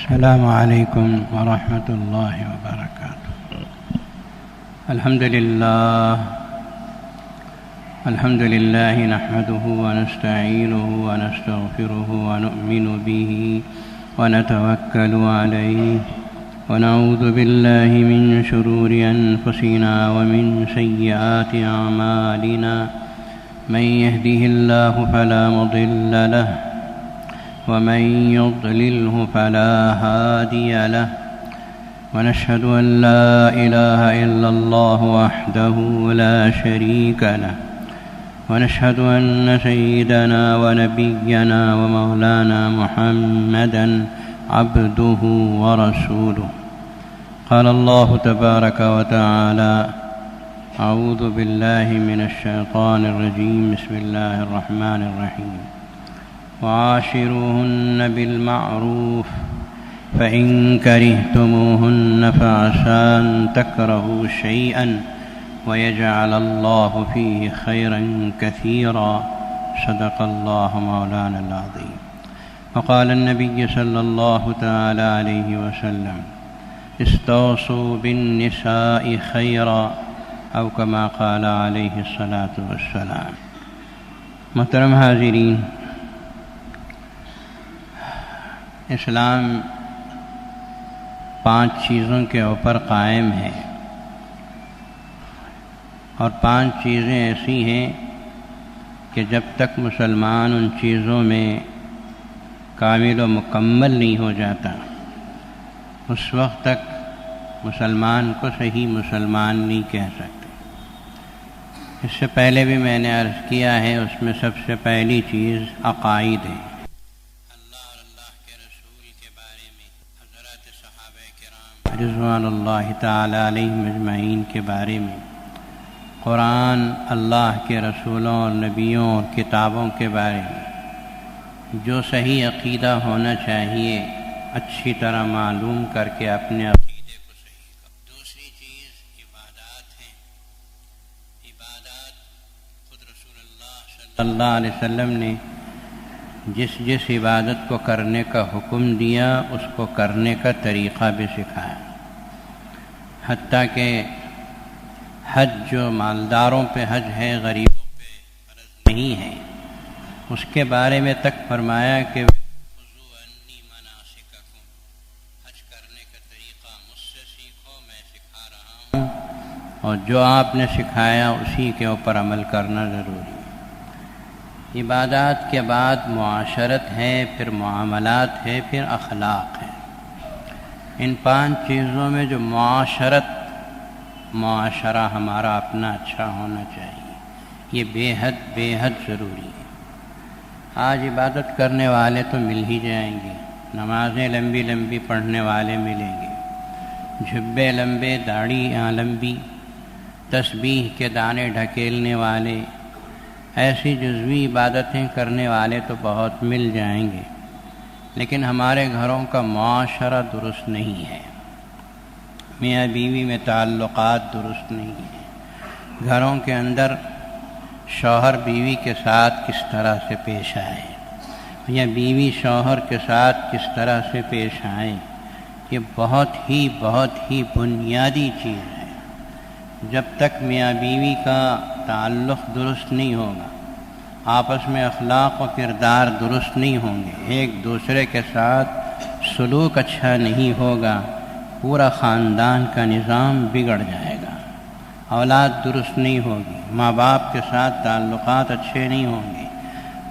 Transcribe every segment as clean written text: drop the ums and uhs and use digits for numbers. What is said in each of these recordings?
السلام عليكم ورحمة الله وبركاته. الحمد لله نحمده ونستعينه ونستغفره ونؤمن به ونتوكل عليه ونعوذ بالله من شرور أنفسنا ومن سيئات أعمالنا. من يهده الله فلا مضل له ومن يضلله فلا هادي له، ونشهد أن لا إله إلا الله وحده لا شريك له، ونشهد أن سيدنا ونبينا ومولانا محمدا عبده ورسوله. قال الله تبارك وتعالى: أعوذ بالله من الشيطان الرجيم. بسم الله الرحمن الرحيم. وعاشروهن بالمعروف فإن كرهتموهن فعسى أن تكرهوا شيئا ويجعل الله فيه خيرا كثيرا. صدق الله مولانا العظيم. وقال النبي صلى الله تعالى عليه وسلم: استوصوا بالنساء خيرا، او كما قال علیہ الصلاۃ والسلام. محترم حاضرین، اسلام 5 چیزوں کے اوپر قائم ہے، اور 5 چیزیں ایسی ہیں کہ جب تک مسلمان ان چیزوں میں کامل و مکمل نہیں ہو جاتا، اس وقت تک مسلمان کو صحیح مسلمان نہیں کہہ سکتے. اس سے پہلے بھی میں نے عرض کیا ہے، اس میں سب سے پہلی چیز عقائد ہے. اللہ اور اللہ کے رسول کے بارے میں، حضرات صحابہ کرام رضوان اللہ تعالی علیہم اجمعین کے بارے میں، قرآن، اللہ کے رسولوں اور نبیوں اور کتابوں کے بارے میں جو صحیح عقیدہ ہونا چاہیے اچھی طرح معلوم کر کے اپنے عقیدے کو صحیح کرو. دوسری چیز عبادات ہیں. عبادات خود رسول اللہ صلی اللہ علیہ وسلم نے جس عبادت کو کرنے کا حکم دیا اس کو کرنے کا طریقہ بھی سکھایا. حتیٰ کہ حج جو مالداروں پہ حج ہے، غریبوں پہ فرض نہیں ہے، اس کے بارے میں تک فرمایا کہ خذوا عنی مناسککم، حج کرنے کا طریقہ مجھ سے سیکھو، میں سکھا رہا ہوں، اور جو آپ نے سکھایا اسی کے اوپر عمل کرنا ضروری ہے. عبادات کے بعد معاشرت ہے، پھر معاملات ہے، پھر اخلاق ہے. ان 5 چیزوں میں جو معاشرہ ہمارا اپنا اچھا ہونا چاہیے، یہ بے حد ضروری ہے. آج عبادت کرنے والے تو مل ہی جائیں گے، نمازیں لمبی لمبی پڑھنے والے ملیں گے، جھبے لمبے، داڑھی لمبی، تسبیح کے دانے ڈھکیلنے والے، ایسی جزوی عبادتیں کرنے والے تو بہت مل جائیں گے، لیکن ہمارے گھروں کا معاشرہ درست نہیں ہے. میاں بیوی میں تعلقات درست نہیں ہیں. گھروں کے اندر شوہر بیوی کے ساتھ کس طرح سے پیش آئے، یا بیوی شوہر کے ساتھ کس طرح سے پیش آئیں، یہ بہت ہی بنیادی چیز ہے. جب تک میاں بیوی کا تعلق درست نہیں ہوگا، آپس میں اخلاق و کردار درست نہیں ہوں گے، ایک دوسرے کے ساتھ سلوک اچھا نہیں ہوگا، پورا خاندان کا نظام بگڑ جائے گا. اولاد درست نہیں ہوگی، ماں باپ کے ساتھ تعلقات اچھے نہیں ہوں گے.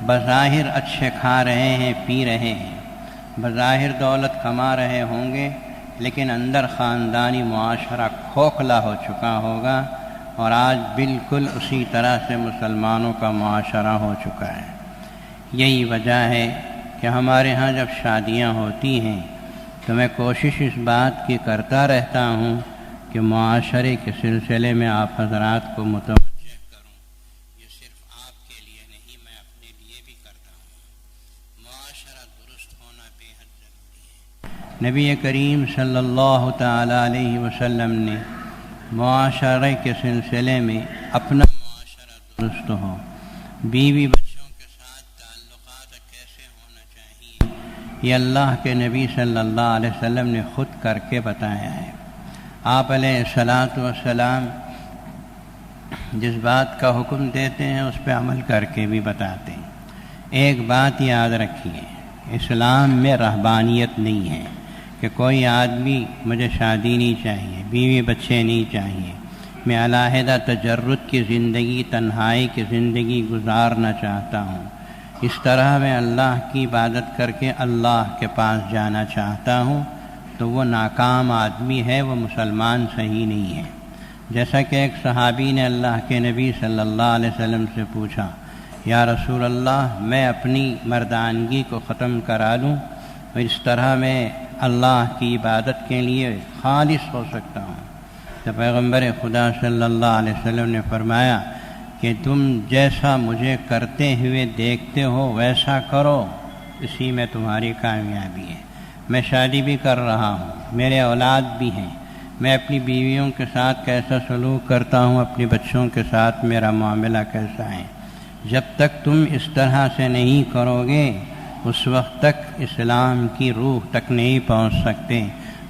بظاہر اچھے کھا رہے ہیں، پی رہے ہیں، بظاہر دولت کما رہے ہوں گے، لیکن اندر خاندانی معاشرہ کھوکھلا ہو چکا ہوگا. اور آج بالکل اسی طرح سے مسلمانوں کا معاشرہ ہو چکا ہے. یہی وجہ ہے کہ ہمارے ہاں جب شادیاں ہوتی ہیں تو میں کوشش اس بات کی کرتا رہتا ہوں کہ معاشرے کے سلسلے میں آپ حضرات کو متوجہ کروں. یہ صرف آپ کے لیے نہیں، میں اپنے لیے بھی کرتا ہوں. معاشرہ درست ہونا بے حد ضروری ہے. نبی کریم صلی اللہ تعالی علیہ وسلم نے معاشرے کے سلسلے میں اپنا معاشرہ درست ہو، بیوی بچوں کے ساتھ تعلقات کیسے ہونا چاہیے، یہ اللہ کے نبی صلی اللہ علیہ وسلم نے خود کر کے بتایا ہے۔ آپ علیہ الصلاۃ والسلام جس بات کا حکم دیتے ہیں اس پہ عمل کر کے بھی بتاتے ہیں۔ ایک بات یاد رکھیے، اسلام میں رہبانیت نہیں ہے کہ کوئی آدمی مجھے شادی نہیں چاہیے، بیوی بچے نہیں چاہیے، میں علیحدہ تجرد کی زندگی، تنہائی کی زندگی گزارنا چاہتا ہوں، اس طرح میں اللہ کی عبادت کر کے اللہ کے پاس جانا چاہتا ہوں، تو وہ ناکام آدمی ہے، وہ مسلمان صحیح نہیں ہے۔ جیسا کہ ایک صحابی نے اللہ کے نبی صلی اللہ علیہ وسلم سے پوچھا، یا رسول اللہ، میں اپنی مردانگی کو ختم کرا لوں اور اس طرح میں اللہ کی عبادت کے لیے خالص ہو سکتا ہوں؟ تو پیغمبر خدا صلی اللہ علیہ وسلم نے فرمایا کہ تم جیسا مجھے کرتے ہوئے دیکھتے ہو ویسا کرو، اسی میں تمہاری کامیابی ہے۔ میں شادی بھی کر رہا ہوں، میرے اولاد بھی ہیں، میں اپنی بیویوں کے ساتھ کیسا سلوک کرتا ہوں، اپنے بچوں کے ساتھ میرا معاملہ کیسا ہے، جب تک تم اس طرح سے نہیں کرو گے اس وقت تک اسلام کی روح تک نہیں پہنچ سکتے،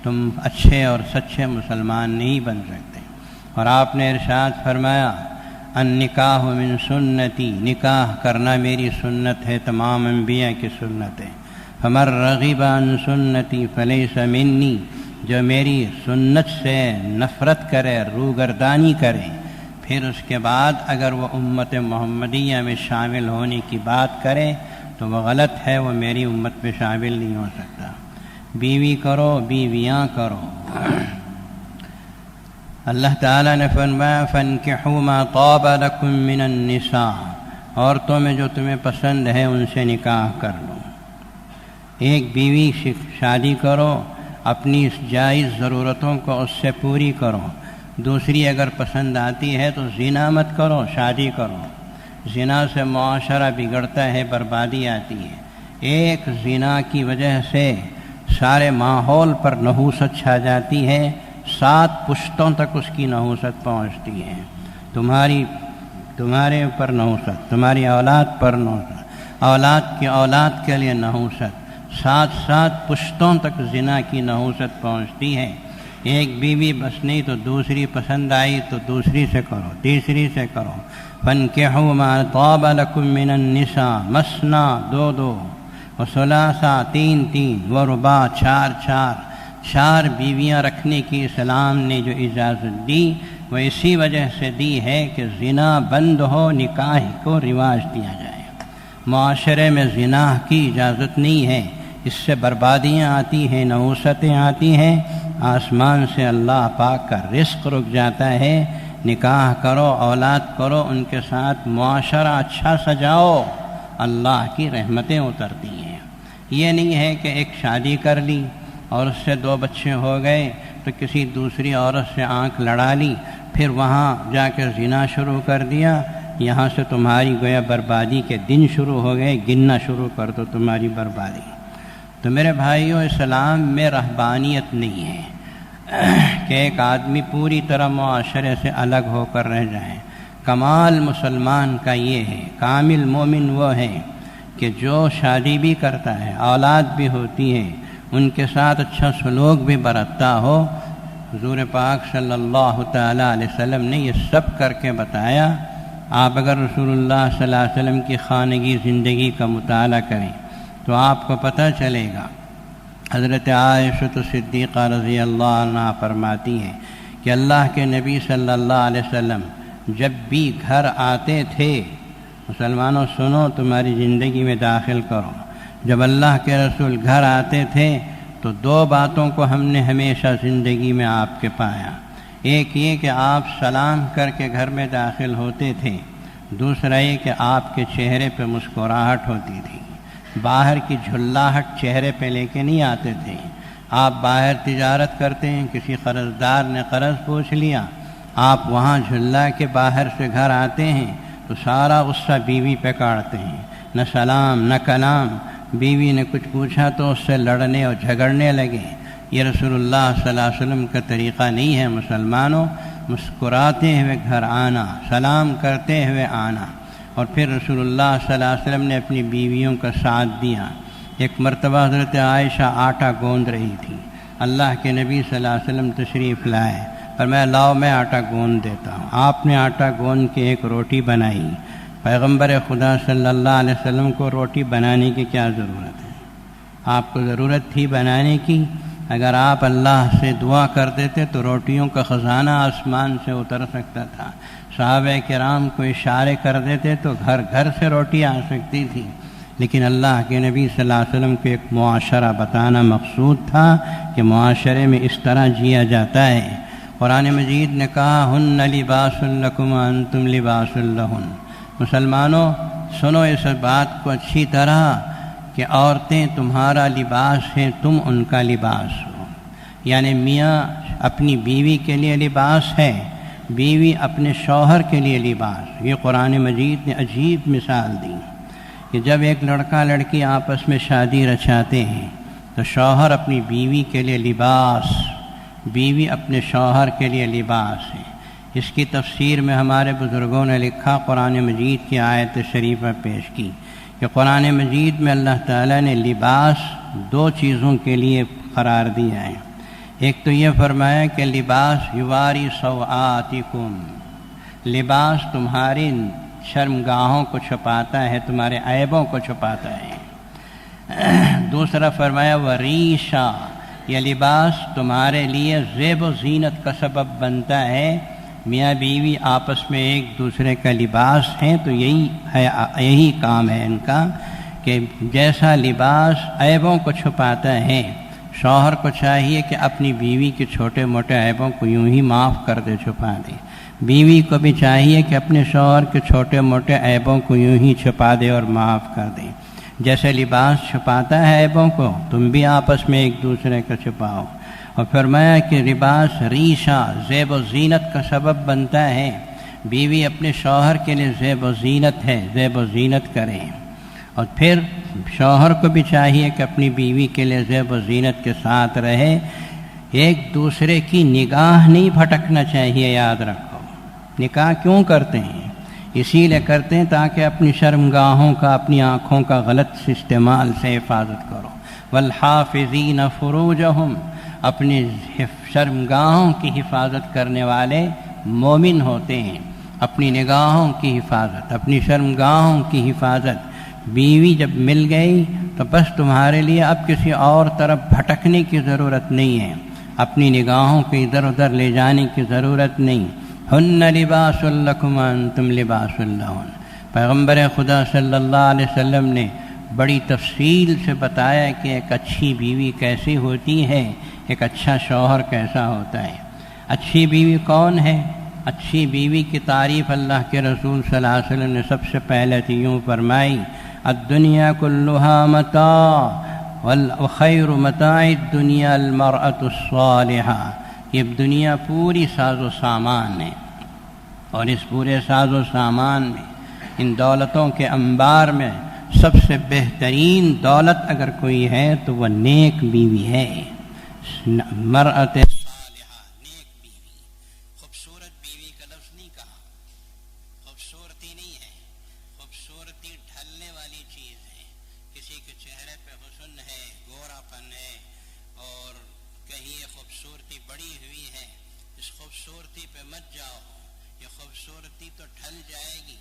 تم اچھے اور سچے مسلمان نہیں بن سکتے۔ اور آپ نے ارشاد فرمایا، النکاح من سنتی، نکاح کرنا میری سنت ہے، تمام انبیاء کی سنت ہے۔ فمن رغب عن سنتی فلیس منی، جو میری سنت سے نفرت کرے، روگردانی کرے، پھر اس کے بعد اگر وہ امت محمدیہ میں شامل ہونے کی بات کرے تو وہ غلط ہے، وہ میری امت میں شامل نہیں ہو سکتا۔ بیوی کرو، بیویاں کرو۔ اللہ تعالیٰ نے فرمایا، فَانكِحُوا مَا طَابَ لَكُم مِّنَ النِّسَاءِ، عورتوں میں جو تمہیں پسند ہے ان سے نکاح کر لو۔ ایک بیوی شادی کرو، اپنی جائز ضرورتوں کو اس سے پوری کرو۔ دوسری اگر پسند آتی ہے تو زنا مت کرو، شادی کرو۔ زنا سے معاشرہ بگڑتا ہے، بربادی آتی ہے۔ ایک زنا کی وجہ سے سارے ماحول پر نحوست چھا جاتی ہے، 7 پشتوں تک اس کی نحوست پہنچتی ہے۔ تمہارے اوپر نحوست، تمہاری اولاد پر نحوست، اولاد کی اولاد کے لیے نحوست، 7 پشتوں تک زنا کی نحوست پہنچتی ہے۔ ایک بیوی بس نہیں تو دوسری پسند آئی تو دوسری سے کرو، تیسری سے کرو۔ فَانكِحُوا مَا طَابَ لَكُم مِّنَ النِّسَاءِ مَثْنَىٰ، 2 وَثُلَاثَ، 3 وَرُبَاعَ، 4 بیویاں رکھنے کی اسلام نے جو اجازت دی وہ اسی وجہ سے دی ہے کہ زنا بند ہو، نکاح کو رواج دیا جائے۔ معاشرے میں زنا کی اجازت نہیں ہے، اس سے بربادیاں آتی ہیں، نحوستیں آتی ہیں، آسمان سے اللہ پاک کا رزق رک جاتا ہے۔ نکاح کرو، اولاد کرو، ان کے ساتھ معاشرہ اچھا سجاؤ، اللہ کی رحمتیں اترتی ہیں۔ یہ نہیں ہے کہ ایک شادی کر لی اور اس سے 2 بچے ہو گئے تو کسی دوسری عورت سے آنکھ لڑا لی، پھر وہاں جا کے زنا شروع کر دیا، یہاں سے تمہاری گویا بربادی کے دن شروع ہو گئے، گننا شروع کر دو تمہاری بربادی۔ تو میرے بھائیوں، اسلام میں رہبانیت نہیں ہے کہ ایک آدمی پوری طرح معاشرے سے الگ ہو کر رہ جائے۔ کمال مسلمان کا یہ ہے، کامل مومن وہ ہے کہ جو شادی بھی کرتا ہے، اولاد بھی ہوتی ہے، ان کے ساتھ اچھا سلوک بھی برتتا ہو۔ حضور پاک صلی اللہ تعالیٰ علیہ وسلم نے یہ سب کر کے بتایا۔ آپ اگر رسول اللہ صلی اللہ علیہ وسلم کی خانگی زندگی کا مطالعہ کریں تو آپ کو پتہ چلے گا۔ حضرت عائشہ صدیقہ رضی اللہ عنہا فرماتی ہیں کہ اللہ کے نبی صلی اللہ علیہ وسلم جب بھی گھر آتے تھے، مسلمانوں سنو، تمہاری زندگی میں داخل کرو، جب اللہ کے رسول گھر آتے تھے تو 2 باتوں کو ہم نے ہمیشہ زندگی میں آپ کے پایا۔ ایک یہ کہ آپ سلام کر کے گھر میں داخل ہوتے تھے، دوسرا یہ کہ آپ کے چہرے پہ مسکراہٹ ہوتی تھی، باہر کی جھلاہٹ چہرے پہ لے کے نہیں آتے تھے۔ آپ باہر تجارت کرتے ہیں، کسی قرضدار نے قرض پوچھ لیا، آپ وہاں جھلا کے باہر سے گھر آتے ہیں تو سارا غصہ بیوی پہ کاٹتے ہیں، نہ سلام نہ کلام۔ بیوی نے کچھ پوچھا تو اس سے لڑنے اور جھگڑنے لگے۔ یہ رسول اللہ صلی اللہ علیہ وسلم کا طریقہ نہیں ہے۔ مسلمانوں، مسکراتے ہوئے گھر آنا، سلام کرتے ہوئے آنا۔ اور پھر رسول اللہ صلی اللہ علیہ وسلم نے اپنی بیویوں کا ساتھ دیا۔ ایک مرتبہ حضرت عائشہ آٹا گوندھ رہی تھی، اللہ کے نبی صلی اللہ علیہ وسلم تشریف لائے، فرمایا لاؤ میں آٹا گوندھ دیتا ہوں۔ آپ نے آٹا گوندھ کے ایک روٹی بنائی۔ پیغمبر خدا صلی اللہ علیہ وسلم کو روٹی بنانے کی کیا ضرورت ہے؟ آپ کو ضرورت تھی بنانے کی؟ اگر آپ اللہ سے دعا کر دیتے تو روٹیوں کا خزانہ آسمان سے اتر سکتا تھا، صحابہ کرام کو اشارے کر دیتے تو گھر گھر سے روٹی آ سکتی تھی، لیکن اللہ کے نبی صلی اللہ علیہ وسلم کو ایک معاشرہ بتانا مقصود تھا کہ معاشرے میں اس طرح جیا جاتا ہے۔ قرآن مجید نے کہا ہن لباس لکم وانتم لباس لہن۔ مسلمانوں سنو اس بات کو اچھی طرح کہ عورتیں تمہارا لباس ہیں، تم ان کا لباس ہو، یعنی میاں اپنی بیوی کے لیے لباس ہے، بیوی اپنے شوہر کے لیے لباس۔ یہ قرآن مجید نے عجیب مثال دی کہ جب ایک لڑکا لڑکی آپس میں شادی رچاتے ہیں تو شوہر اپنی بیوی کے لیے لباس، بیوی اپنے شوہر کے لیے لباس ہے۔ اس کی تفسیر میں ہمارے بزرگوں نے لکھا، قرآن مجید کی آیت شریفہ پیش کی کہ قرآن مجید میں اللہ تعالیٰ نے لباس دو چیزوں کے لیے قرار دیا ہے۔ ایک تو یہ فرمایا کہ لباس یواری سوآتکم، لباس تمہاری شرمگاہوں کو چھپاتا ہے، تمہارے عیبوں کو چھپاتا ہے۔ دوسرا فرمایا وریشا، یہ لباس تمہارے لیے زیب و زینت کا سبب بنتا ہے۔ میاں بیوی آپس میں ایک دوسرے کا لباس ہیں تو یہی کام ہے ان کا کہ جیسا لباس عیبوں کو چھپاتا ہے، شوہر کو چاہیے کہ اپنی بیوی کے چھوٹے موٹے عیبوں کو یوں ہی معاف کر دے، چھپا دے۔ بیوی کو بھی چاہیے کہ اپنے شوہر کے چھوٹے موٹے عیبوں کو یوں ہی چھپا دے اور معاف کر دے۔ جیسے لباس چھپاتا ہے عیبوں کو، تم بھی آپس میں ایک دوسرے کا چھپاؤ۔ اور فرمایا کہ لباس ریشہ، زیب و زینت کا سبب بنتا ہے، بیوی اپنے شوہر کے لیے زیب و زینت ہے، زیب و زینت کرے۔ اور پھر شوہر کو بھی چاہیے کہ اپنی بیوی کے لیے زیب و زینت کے ساتھ رہے، ایک دوسرے کی نگاہ نہیں بھٹکنا چاہیے۔ یاد رکھو نکاح کیوں کرتے ہیں؟ اسی لیے کرتے ہیں تاکہ اپنی شرمگاہوں کا، اپنی آنکھوں کا غلط استعمال سے حفاظت کرو۔ والحافظین فروجہم، اپنی شرمگاہوں کی حفاظت کرنے والے مومن ہوتے ہیں۔ اپنی نگاہوں کی حفاظت، اپنی شرمگاہوں کی حفاظت۔ بیوی جب مل گئی تو بس تمہارے لیے اب کسی اور طرف بھٹکنے کی ضرورت نہیں ہے، اپنی نگاہوں کو ادھر ادھر لے جانے کی ضرورت نہیں۔ ہن لباس لکم وانتم لباس لہن۔ پیغمبر خدا صلی اللہ علیہ وسلم نے بڑی تفصیل سے بتایا کہ ایک اچھی بیوی کیسی ہوتی ہے، ایک اچھا شوہر کیسا ہوتا ہے۔ اچھی بیوی کون ہے؟ اچھی بیوی کی تعریف اللہ کے رسول صلی اللہ علیہ وسلم نے سب سے پہلے یوں فرمائی، الدنیا کلھا متاع وخیر متاع الدنیا المرأة الصالحہ۔ یہ دنیا پوری ساز و سامان ہے، اور اس پورے ساز و سامان میں، ان دولتوں کے انبار میں سب سے بہترین دولت اگر کوئی ہے تو وہ نیک بیوی ہے۔ مرأت صالحہ، نیک بیوی۔ خوبصورت بیوی کا لفظ نہیں کہا، خوبصورتی نہیں ہے، خوبصورتی ڈھلنے والی چیز ہے۔ کسی کے چہرے پہ حسن ہے، گورا پن ہے، اور کہیں یہ خوبصورتی بڑی ہوئی ہے، اس خوبصورتی پہ مت جاؤ، یہ خوبصورتی تو ڈھل جائے گی۔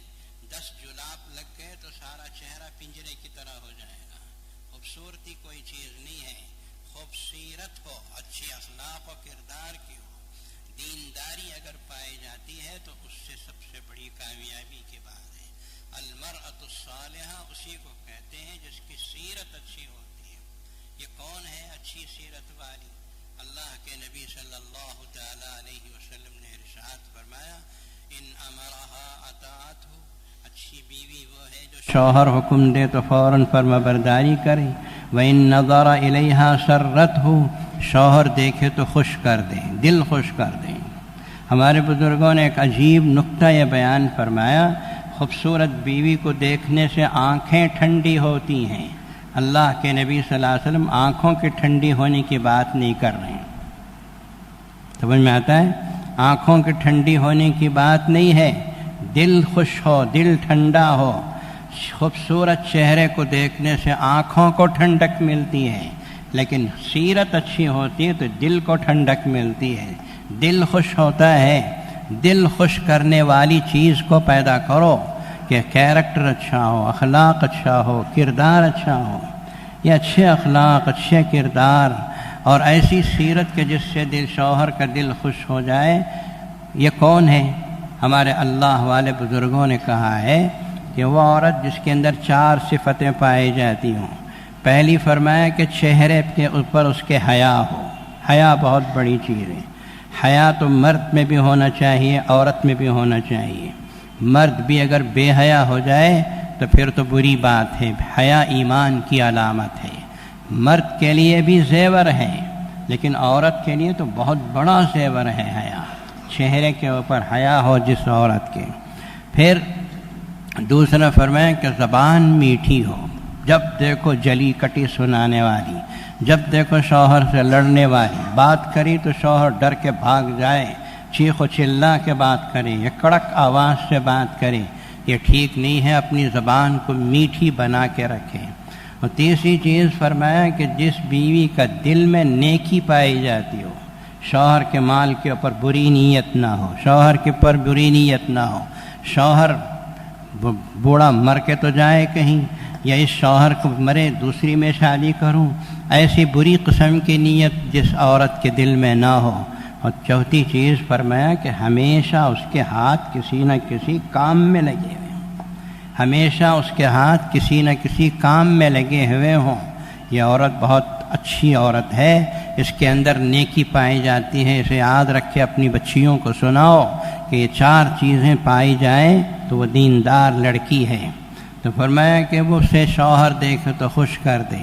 10 جلاب لگ گئے تو سارا چہرہ پنجرے کی طرح ہو جائے گا۔ خوبصورتی کوئی چیز نہیں ہے، خوبصورت ہو، اچھے اخلاق و کردار کی ہو، دینداری اگر پائی جاتی ہے تو اس سے سب سے بڑی کامیابی کی بات ہے۔ المرأة الصالحہ اسی کو کہتے ہیں جس کی سیرت اچھی ہوتی ہے۔ یہ کون ہے اچھی سیرت والی؟ اللہ کے نبی صلی اللہ تعالی علیہ وسلم نے ارشاد فرمایا، ان امرها اطاعته، اچھی بیوی وہ ہے جو شوہر حکم دے تو فوراً فرما برداری کرے۔ وَإِن نَظَرَ إِلَيْهَا سَرَّتْهُ، شوہر دیکھے تو خوش کر دیں، دل خوش کر دیں۔ ہمارے بزرگوں نے ایک عجیب نکتہ یہ بیان فرمایا، خوبصورت بیوی کو دیکھنے سے آنکھیں ٹھنڈی ہوتی ہیں۔ اللہ کے نبی صلی اللہ علیہ وسلم آنکھوں کے ٹھنڈی ہونے کی بات نہیں کر رہے ہیں، سمجھ میں آتا ہے؟ آنکھوں کے ٹھنڈی ہونے کی بات نہیں ہے، دل خوش ہو، دل ٹھنڈا ہو۔ خوبصورت چہرے کو دیکھنے سے آنکھوں کو ٹھنڈک ملتی ہے، لیکن سیرت اچھی ہوتی ہے تو دل کو ٹھنڈک ملتی ہے، دل خوش ہوتا ہے۔ دل خوش کرنے والی چیز کو پیدا کرو کہ کیریکٹر اچھا ہو، اخلاق اچھا ہو، کردار اچھا ہو۔ یہ اچھے اخلاق، اچھے کردار اور ایسی سیرت کے جس سے شوہر کا دل خوش ہو جائے، یہ کون ہے؟ ہمارے اللہ والے بزرگوں نے کہا ہے کہ وہ عورت جس کے اندر 4 صفتیں پائی جاتی ہوں۔ پہلی فرمایا کہ چہرے کے اوپر اس کے حیا ہو۔ حیا بہت بڑی چیز ہے۔ حیا تو مرد میں بھی ہونا چاہیے، عورت میں بھی ہونا چاہیے۔ مرد بھی اگر بے حیا ہو جائے تو پھر تو بری بات ہے۔ حیا ایمان کی علامت ہے۔ مرد کے لیے بھی زیور ہے، لیکن عورت کے لیے تو بہت بڑا زیور ہے حیا۔ چہرے کے اوپر حیا ہو جس عورت کے۔ پھر دوسرا فرمایا کہ زبان میٹھی ہو، جب دیکھو جلی کٹی سنانے والی، جب دیکھو شوہر سے لڑنے والی، بات کری تو شوہر ڈر کے بھاگ جائے، چیخ و چلا کے بات کرے یا کڑک آواز سے بات کرے، یہ ٹھیک نہیں ہے۔ اپنی زبان کو میٹھی بنا کے رکھے۔ اور تیسری چیز فرمایا کہ جس بیوی کا دل میں نیکی پائی جاتی ہو، شوہر کے مال کے اوپر بری نیت نہ ہو، شوہر کے اوپر بری نیت نہ ہو، شوہر بوڑھا مر کے تو جائے کہیں، یا اس شوہر کو مرے دوسری میں شادی کروں، ایسی بری قسم کی نیت جس عورت کے دل میں نہ ہو۔ اور چوتھی چیز فرمایا کہ ہمیشہ اس کے ہاتھ کسی نہ کسی کام میں لگے ہوئے ہوں، ہمیشہ اس کے ہاتھ کسی نہ کسی کام میں لگے ہوئے ہوں۔ یہ عورت بہت اچھی عورت ہے، اس کے اندر نیکی پائی جاتی ہے۔ اسے یاد رکھے، اپنی بچیوں کو سناؤ کہ یہ 4 چیزیں پائی جائیں تو وہ دیندار لڑکی ہے۔ تو فرمایا کہ وہ اسے شوہر دیکھے تو خوش کر دے۔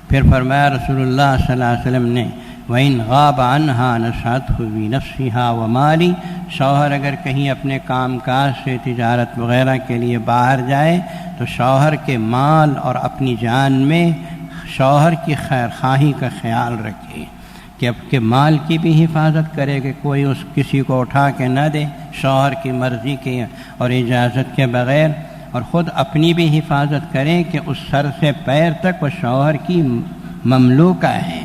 پھر فرمایا رسول اللہ صلی اللہ علیہ وسلم نے وَإِنْ غَابَ عَنْهَا نَشَأَتْهُ بِنَفْسِهَا وَمَالِهِ، شوہر اگر کہیں اپنے کام کاج سے تجارت وغیرہ کے لیے باہر جائے تو شوہر کے مال اور اپنی جان میں شوہر کی خیر خواہی کا خیال رکھے کہ اب کے مال کی بھی حفاظت کرے کہ کوئی اس کسی کو اٹھا کے نہ دے شوہر کی مرضی کے اور اجازت کے بغیر، اور خود اپنی بھی حفاظت کرے کہ اس سر سے پیر تک وہ شوہر کی مملوکہ ہے،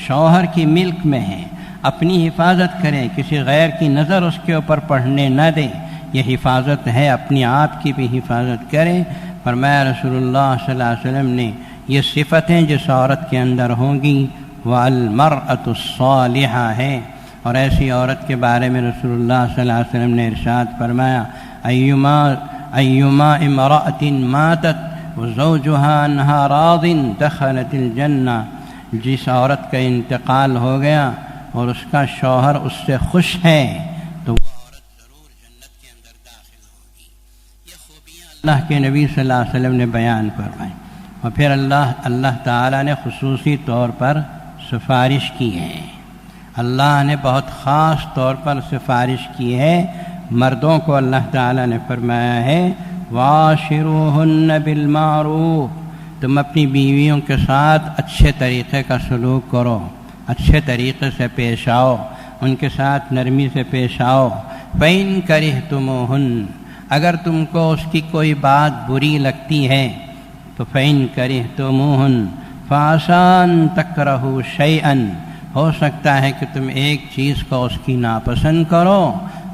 شوہر کی ملک میں ہے۔ اپنی حفاظت کرے، کسی غیر کی نظر اس کے اوپر پڑنے نہ دے، یہ حفاظت ہے۔ اپنی آپ کی بھی حفاظت کرے۔ فرمایا رسول اللہ صلی اللہ علیہ وسلم نے یہ صفتیں جس عورت کے اندر ہوں گی وہ المرأۃ الصالحہ ہے۔ اور ایسی عورت کے بارے میں رسول اللہ صلی اللہ علیہ وسلم نے ارشاد فرمایا ایما امرأۃ ماتت وزوجها عنها راض دخلت الجنہ، جس عورت کا انتقال ہو گیا اور اس کا شوہر اس سے خوش ہے تو وہ عورت ضرور جنت کے اندر داخل ہوگی۔ یہ خوبیاں اللہ کے نبی صلی اللہ علیہ وسلم نے بیان فرمائیں۔ اور پھر اللہ تعالیٰ نے خصوصی طور پر سفارش کی ہے، اللہ نے بہت خاص طور پر سفارش کی ہے۔ مردوں کو اللہ تعالیٰ نے فرمایا ہے وَعَاشِرُوهُنَّ بِالْمَعْرُوفِ، تم اپنی بیویوں کے ساتھ اچھے طریقے کا سلوک کرو، اچھے طریقے سے پیش آؤ، ان کے ساتھ نرمی سے پیش آؤ۔ فَإِن كَرِهْتُمُوهُنَّ، اگر تم کو اس کی کوئی بات بری لگتی ہے تو فَإِن كَرِهْتُمُوهُنَّ فَعَسَىٰ أَن تَكْرَهُوا شَيْئًا، ہو سکتا ہے کہ تم ایک چیز کو اس کی ناپسند کرو،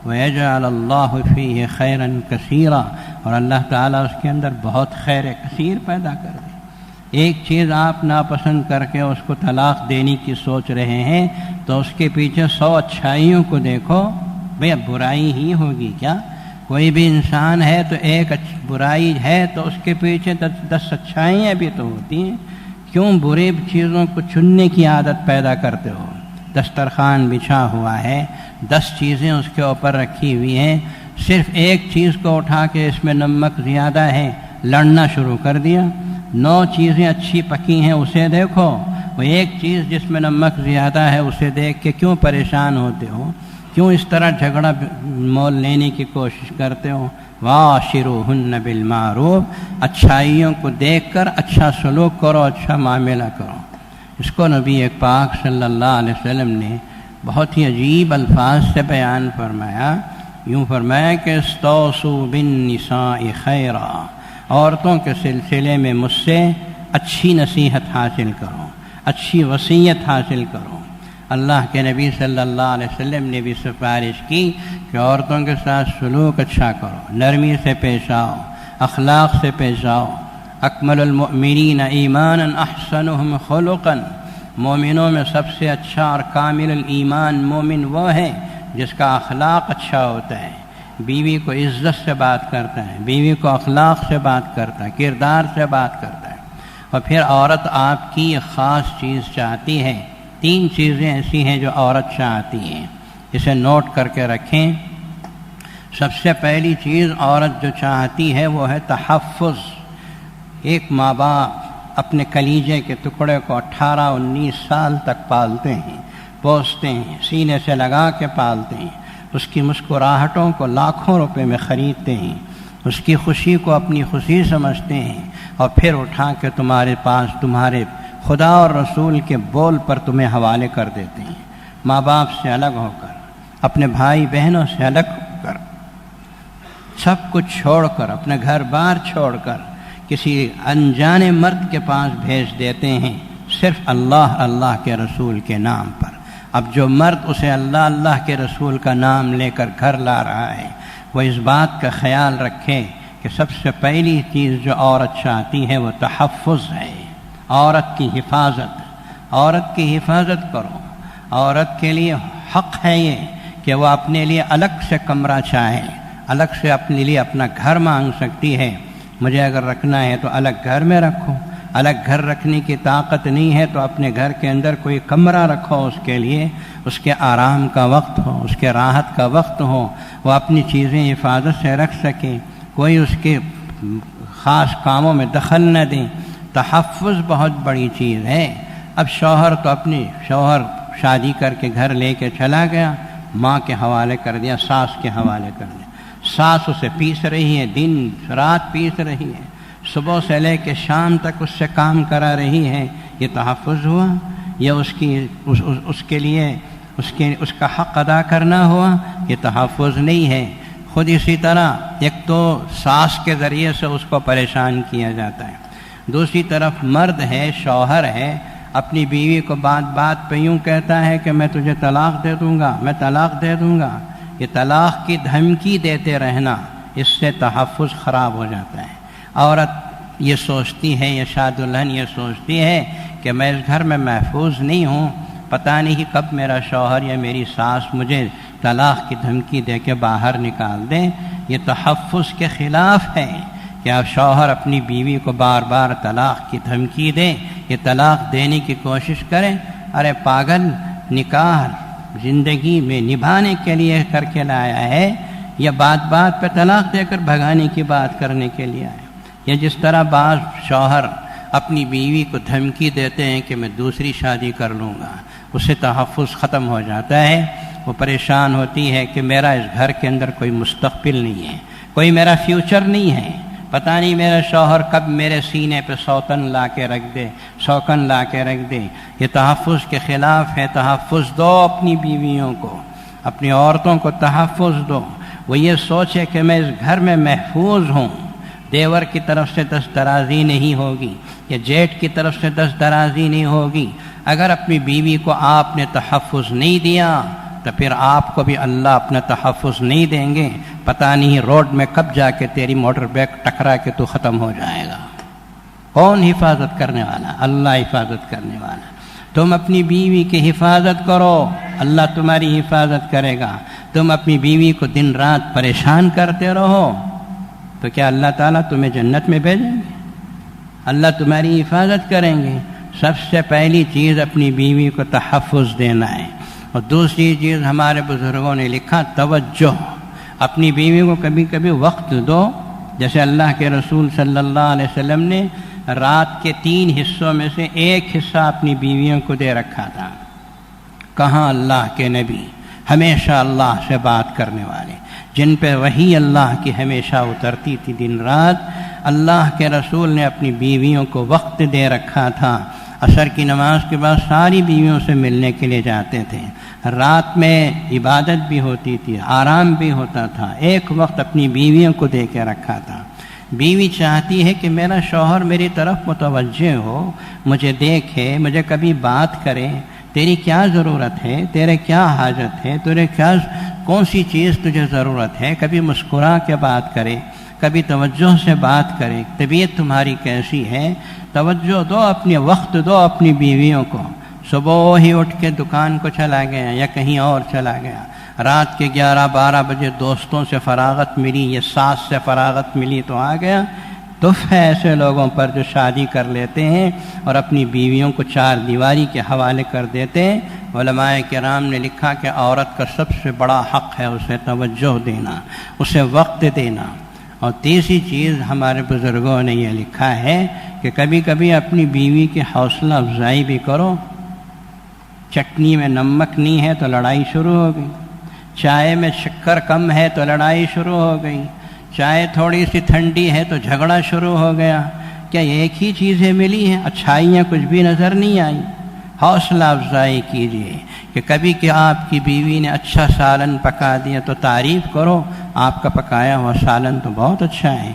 وَيَجْعَلَ اللَّهُ فِيهِ خَيْرًا كَثِيرًا، اور اللہ تعالیٰ اس کے اندر بہت خیر کثیر پیدا کر دے۔ ایک چیز آپ ناپسند کر کے اس کو طلاق دینے کی سوچ رہے ہیں تو اس کے پیچھے 100 اچھائیوں کو دیکھو، بھئی اب برائی ہی ہوگی کیا؟ کوئی بھی انسان ہے تو ایک برائی ہے تو اس کے پیچھے 10 اچھائیاں بھی تو ہوتی ہیں۔ کیوں برے چیزوں کو چننے کی عادت پیدا کرتے ہو؟ دسترخوان بچھا ہوا ہے، 10 چیزیں اس کے اوپر رکھی ہوئی ہیں، صرف ایک چیز کو اٹھا کے اس میں نمک زیادہ ہے لڑنا شروع کر دیا۔ 9 چیزیں اچھی پکی ہیں اسے دیکھو، وہ ایک چیز جس میں نمک زیادہ ہے اسے دیکھ کے کیوں پریشان ہوتے ہو؟ کیوں اس طرح جھگڑا مول لینے کی کوشش کرتے ہو؟ وَعَاشِرُوهُنَّ بِالْمَعْرُوفِ، اچھائیوں کو دیکھ کر اچھا سلوک کرو، اچھا معاملہ کرو۔ اس کو نبی پاک صلی اللہ علیہ وسلم نے بہت ہی عجیب الفاظ سے بیان فرمایا، یوں فرمایا کہ استوصوا بالنساء خیرا، عورتوں کے سلسلے میں مجھ سے اچھی نصیحت حاصل کرو، اچھی وصیت حاصل کرو۔ اللہ کے نبی صلی اللہ علیہ وسلم نے بھی سفارش کی کہ عورتوں کے ساتھ سلوک اچھا کرو، نرمی سے پیش آؤ، اخلاق سے پیش آؤ۔ اکمل المؤمنین ایمانا احسنهم خلقا، مومنوں میں سب سے اچھا اور کامل الایمان مومن وہ ہے جس کا اخلاق اچھا ہوتا ہے، بیوی کو عزت سے بات کرتا ہے، بیوی کو اخلاق سے بات کرتا ہے، کردار سے بات کرتا ہے۔ اور پھر عورت آپ کی ایک خاص چیز چاہتی ہے، 3 چیزیں ایسی ہیں جو عورت چاہتی ہیں، اسے نوٹ کر کے رکھیں۔ سب سے پہلی چیز عورت جو چاہتی ہے وہ ہے تحفظ۔ ایک ماں باپ اپنے کلیجے کے ٹکڑے کو 18-19 سال تک پالتے ہیں، پوستے ہیں، سینے سے لگا کے پالتے ہیں، اس کی مسکراہٹوں کو لاکھوں روپے میں خریدتے ہیں، اس کی خوشی کو اپنی خوشی سمجھتے ہیں، اور پھر اٹھا کے تمہارے پاس تمہارے خدا اور رسول کے بول پر تمہیں حوالے کر دیتے ہیں۔ ماں باپ سے الگ ہو کر، اپنے بھائی بہنوں سے الگ ہو کر، سب کچھ چھوڑ کر، اپنے گھر بار چھوڑ کر کسی انجانے مرد کے پاس بھیج دیتے ہیں، صرف اللہ اللہ کے رسول کے نام پر۔ اب جو مرد اسے اللہ اللہ کے رسول کا نام لے کر گھر لا رہا ہے، وہ اس بات کا خیال رکھے کہ سب سے پہلی چیز جو عورت چاہتی ہے وہ تحفظ ہے، عورت کی حفاظت۔ عورت کی حفاظت کرو۔ عورت کے لیے حق ہے یہ کہ وہ اپنے لیے الگ سے کمرہ چاہے، الگ سے اپنے لیے اپنا گھر مانگ سکتی ہے۔ مجھے اگر رکھنا ہے تو الگ گھر میں رکھو، الگ گھر رکھنے کی طاقت نہیں ہے تو اپنے گھر کے اندر کوئی کمرہ رکھو، اس کے لیے اس کے آرام کا وقت ہو، اس کے راحت کا وقت ہو، وہ اپنی چیزیں حفاظت سے رکھ سکے، کوئی اس کے خاص کاموں میں دخل نہ دیں۔ تحفظ بہت بڑی چیز ہے۔ اب شوہر تو اپنی شوہر شادی کر کے گھر لے کے چلا گیا، ماں کے حوالے کر دیا، ساس کے حوالے کر دیا، ساس اسے پیس رہی ہے، دن رات پیس رہی ہے، صبح سے لے کے شام تک اس سے کام کرا رہی ہے۔ یہ تحفظ ہوا؟ یا اس کے لیے اس کا حق ادا کرنا ہوا؟ یہ تحفظ نہیں ہے۔ خود اسی طرح ایک تو ساس کے ذریعے سے اس کو پریشان کیا جاتا ہے، دوسری طرف مرد ہے، شوہر ہے، اپنی بیوی کو بات بات پہ یوں کہتا ہے کہ میں تجھے طلاق دے دوں گا، میں طلاق دے دوں گا۔ یہ طلاق کی دھمکی دیتے رہنا، اس سے تحفظ خراب ہو جاتا ہے۔ عورت یہ سوچتی ہے، یہ شاد الہن یہ سوچتی ہے کہ میں اس گھر میں محفوظ نہیں ہوں، پتہ نہیں کب میرا شوہر یا میری ساس مجھے طلاق کی دھمکی دے کے باہر نکال دیں۔ یہ تحفظ کے خلاف ہے کہ اب شوہر اپنی بیوی کو بار بار طلاق کی دھمکی دے، یہ طلاق دینے کی کوشش کرے۔ ارے پاگل، نکاح زندگی میں نبھانے کے لیے کر کے لایا ہے یا بات بات پہ طلاق دے کر بھگانے کی بات کرنے کے لیے آیا؟ یا جس طرح بعض شوہر اپنی بیوی کو دھمکی دیتے ہیں کہ میں دوسری شادی کر لوں گا، اس سے تحفظ ختم ہو جاتا ہے۔ وہ پریشان ہوتی ہے کہ میرا اس گھر کے اندر کوئی مستقبل نہیں ہے، کوئی میرا فیوچر نہیں ہے، پتہ نہیں میرا شوہر کب میرے سینے پہ سوکن لا کے رکھ دے۔ یہ تحفظ کے خلاف ہے۔ تحفظ دو اپنی بیویوں کو، اپنی عورتوں کو تحفظ دو۔ وہ یہ سوچے کہ میں اس گھر میں محفوظ ہوں، دیور کی طرف سے دست درازی نہیں ہوگی یا جیٹھ کی طرف سے دست درازی نہیں ہوگی۔ اگر اپنی بیوی کو آپ نے تحفظ نہیں دیا تو پھر آپ کو بھی اللہ اپنا تحفظ نہیں دیں گے۔ پتہ نہیں روڈ میں کب جا کے تیری موٹر بائیک ٹکرا کے تو ختم ہو جائے گا۔ کون حفاظت کرنے والا؟ اللہ حفاظت کرنے والا۔ تم اپنی بیوی کی حفاظت کرو، اللہ تمہاری حفاظت کرے گا۔ تم اپنی بیوی کو دن رات پریشان کرتے رہو تو کیا اللہ تعالیٰ تمہیں جنت میں بھیجیں گے؟ اللہ تمہاری حفاظت کریں گے۔ سب سے پہلی چیز اپنی بیوی کو تحفظ دینا ہے، اور دوسری چیز ہمارے بزرگوں نے لکھا توجہ۔ اپنی بیوی کو کبھی کبھی وقت دو، جیسے اللہ کے رسول صلی اللہ علیہ وسلم نے رات کے 3 حصوں میں سے ایک حصہ اپنی بیویوں کو دے رکھا تھا۔ کہاں اللہ کے نبی ہمیشہ اللہ سے بات کرنے والے، جن پہ وحی اللہ کی ہمیشہ اترتی تھی دن رات، اللہ کے رسول نے اپنی بیویوں کو وقت دے رکھا تھا۔ عصر کی نماز کے بعد ساری بیویوں سے ملنے کے لیے جاتے تھے، رات میں عبادت بھی ہوتی تھی، آرام بھی ہوتا تھا، ایک وقت اپنی بیویوں کو دے کے رکھا تھا۔ بیوی چاہتی ہے کہ میرا شوہر میری طرف متوجہ ہو، مجھے دیکھے، مجھے کبھی بات کرے، تیری کیا ضرورت ہے، تیرے کیا حاجت ہے، تیرے کیا کون سی چیز تجھے ضرورت ہے، کبھی مسکرا کے بات کرے، کبھی توجہ سے بات کرے، طبیعت تمہاری کیسی ہے، توجہ دو، اپنے وقت دو اپنی بیویوں کو۔ صبح ہی اٹھ کے دکان کو چلا گیا یا کہیں اور چلا گیا، رات کے 11-12 بجے دوستوں سے فراغت ملی یا ساس سے فراغت ملی تو آ گیا۔ تف ہے ایسے لوگوں پر جو شادی کر لیتے ہیں اور اپنی بیویوں کو 4 دیواری کے حوالے کر دیتے ہیں۔ علماء کرام نے لکھا کہ عورت کا سب سے بڑا حق ہے اسے توجہ دینا، اسے وقت دینا۔ اور تیسری چیز ہمارے بزرگوں نے یہ لکھا ہے کہ کبھی کبھی اپنی بیوی کی حوصلہ افزائی بھی کرو۔ چٹنی میں نمک نہیں ہے تو لڑائی شروع ہو گئی، چائے میں شکر کم ہے تو لڑائی شروع ہو گئی، چائے تھوڑی سی ٹھنڈی ہے تو جھگڑا شروع ہو گیا۔ کیا ایک ہی چیزیں ملی ہیں؟ اچھائیاں کچھ بھی نظر نہیں آئیں؟ حوصلہ افزائی کیجیے کہ کبھی کہ آپ کی بیوی نے اچھا سالن پکا دیا تو تعریف کرو، آپ کا پکایا ہوا سالن تو بہت اچھا ہے،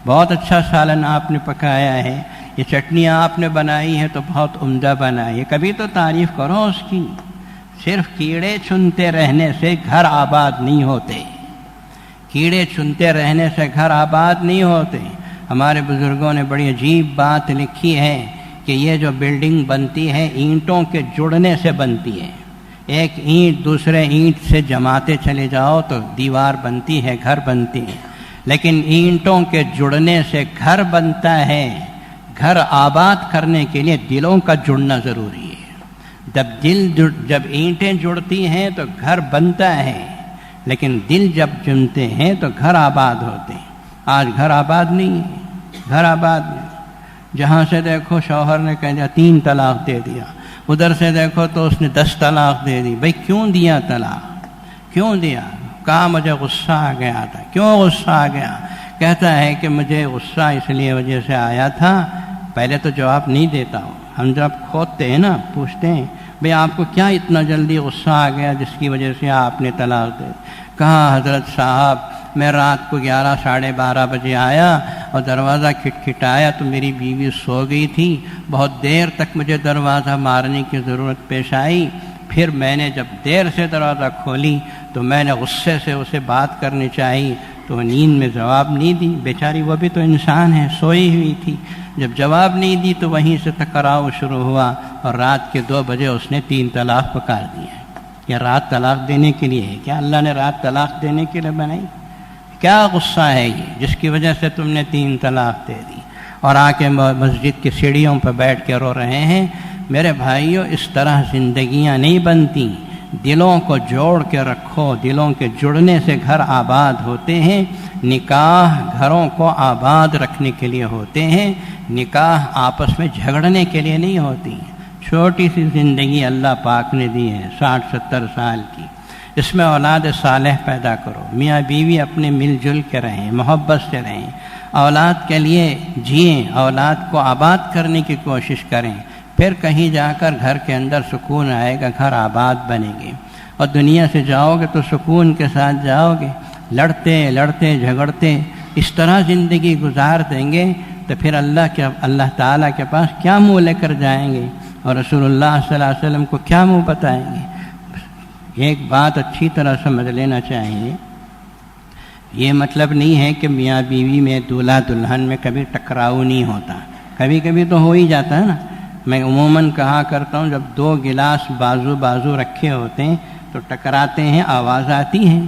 بہت اچھا سالن آپ نے پکایا ہے، یہ چٹنیاں آپ نے بنائی ہے تو بہت عمدہ بنائی ہے، کبھی تو تعریف کرو اس کی۔ صرف کیڑے چنتے رہنے سے گھر آباد نہیں ہوتے، کیڑے چنتے رہنے سے گھر آباد نہیں ہوتے۔ ہمارے بزرگوں نے بڑی عجیب بات لکھی ہے کہ یہ جو بلڈنگ بنتی ہے اینٹوں کے جڑنے سے بنتی ہے، ایک اینٹ دوسرے اینٹ سے جماتے چلے جاؤ تو دیوار بنتی ہے، گھر بنتی ہے، لیکن اینٹوں کے جڑنے سے گھر بنتا ہے۔ گھر آباد کرنے کے لیے دلوں کا جڑنا ضروری ہے۔ جب اینٹیں جڑتی ہیں تو گھر بنتا ہے، لیکن دل جب جمتے ہیں تو گھر آباد ہوتے ہیں۔ آج گھر آباد نہیں ہے، گھر آباد نہیں۔ جہاں سے دیکھو شوہر نے کہہ دیا 3 طلاق دے دیا، ادھر سے دیکھو تو اس نے 10 طلاق دے دی۔ بھئی کیوں دیا طلاق؟ کیوں دیا؟ کہا مجھے غصہ آ گیا تھا۔ کیوں غصہ آ گیا؟ کہتا ہے کہ مجھے غصہ اس لیے وجہ سے آیا تھا، پہلے تو جواب نہیں دیتا ہوں، ہم جب کھودتے ہیں نا پوچھتے ہیں بھئی آپ کو کیا اتنا جلدی غصہ آ گیا جس کی وجہ سے آپ نے طلاق دے؟ کہا حضرت صاحب میں رات کو 11-12:30 بجے آیا اور دروازہ کھٹکھٹایا تو میری بیوی سو گئی تھی، بہت دیر تک مجھے دروازہ مارنے کی ضرورت پیش آئی، پھر میں نے جب دیر سے دروازہ کھولی تو میں نے غصے سے اسے بات کرنی چاہی تو وہ نیند میں جواب نہیں دی، بیچاری وہ بھی تو انسان ہے، سوئی ہوئی تھی۔ جب جواب نہیں دی تو وہیں سے ٹکراؤ شروع ہوا اور رات کے 2 بجے اس نے 3 طلاق پکار دیا۔ یہ رات طلاق دینے کے لیے ہے کیا؟ اللہ نے رات طلاق دینے کے لیے بنائی؟ کیا غصہ ہے یہ جس کی وجہ سے تم نے 3 طلاق دے دی اور آ کے مسجد کی سیڑھیوں پہ بیٹھ کے رو رہے ہیں؟ میرے بھائیوں اس طرح زندگیاں نہیں بنتی، دلوں کو جوڑ کے رکھو، دلوں کے جڑنے سے گھر آباد ہوتے ہیں۔ نکاح گھروں کو آباد رکھنے کے لیے ہوتے ہیں، نکاح آپس میں جھگڑنے کے لیے نہیں ہوتی۔ چھوٹی سی زندگی اللہ پاک نے دی ہے 60-70 سال کی، اس میں اولاد صالح پیدا کرو، میاں بیوی اپنے مل جل کے رہیں، محبت سے رہیں، اولاد کے لیے جئیں، اولاد کو آباد کرنے کی کوشش کریں، پھر کہیں جا کر گھر کے اندر سکون آئے گا، گھر آباد بنے گے۔ اور دنیا سے جاؤ گے تو سکون کے ساتھ جاؤ گے، لڑتے لڑتے جھگڑتے اس طرح زندگی گزار دیں گے تو پھر اللہ تعالیٰ کے پاس کیا منہ لے کر جائیں گے اور رسول اللہ صلی اللہ علیہ وسلم کو کیا منہ بتائیں گے؟ ایک بات اچھی طرح سمجھ لینا چاہیے، یہ مطلب نہیں ہے کہ میاں بیوی میں دولہا دلہن میں کبھی ٹکراؤ نہیں ہوتا، کبھی کبھی تو ہو ہی جاتا ہے نا۔ میں عموماً کہا کرتا ہوں جب 2 گلاس بازو بازو رکھے ہوتے ہیں تو ٹکراتے ہیں، آواز آتی ہے،